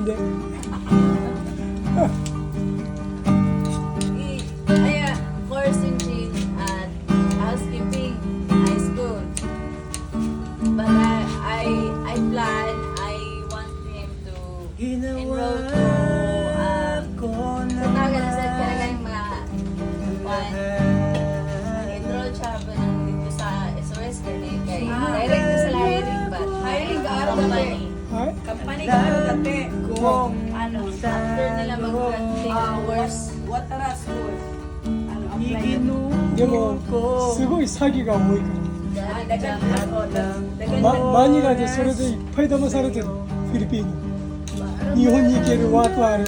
で。Course in gym at housekeeping high school. But I plan, I want him to enroll to sa tagal na sa talaga yung mga enroll siya ba dito sa SOS kay direct na sa hiring ba? Hiring ka araw company. Company ka araw dati. Kung ano, after nila mag-graduate hours, what are school? でもすごい詐欺が多いから、マニラでそれでいっぱい騙されてる。フィリピンの日本に行けるワークある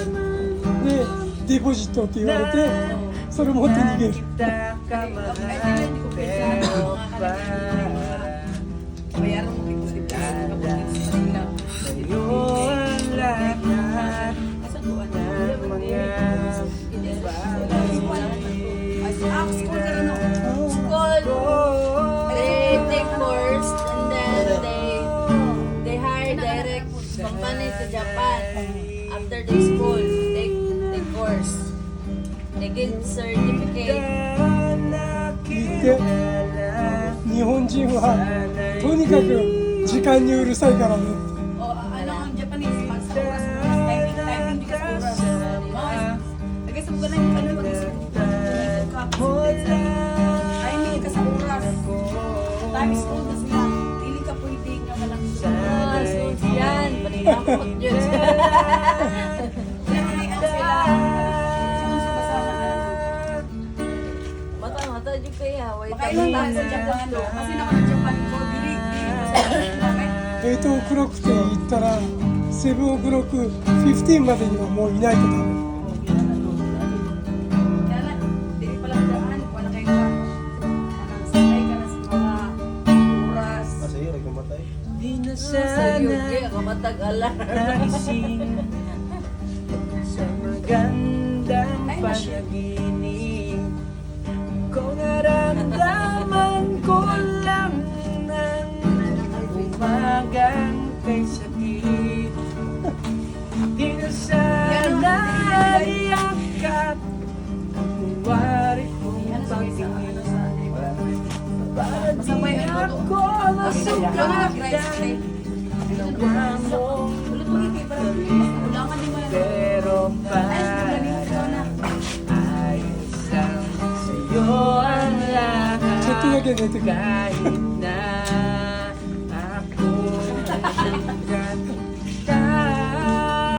でデポジットって言われてそれ持って逃げる。Company to Japan after the school take the course they get certificate 行って日本人はとにかく時間にうるさいからね。ano ang Japanese pag sa oras timing juga sa oras lagi sa bukan ng ano timing ka sa oras time is all kasi na dili ka pwede nga walang yan, paninakot yun. Mata-mata dyan kaya. Makailan tayo sa Japan, no? Kasi naka-Japan ko, dili. 8 o'clock って言ったら7 o'clock 15までにはもういないとダメ。 Kaya lang, di pala daan, wala kayo ka. Sanay ka na sa mga oras. Masaya, nagkamatay. Sa yogi, kamatag-ala. Sa magandang panaginip kung naramdaman ko lang ng umagang kay sakit di na sana yakap kung wari kong pagtingin Masabay Pagdi ang ako nasugatan ginawa mong ulangan din mo na. pero parang ayos lang sa'yo ang lahat ちょっとだけ寝てくる。 kahit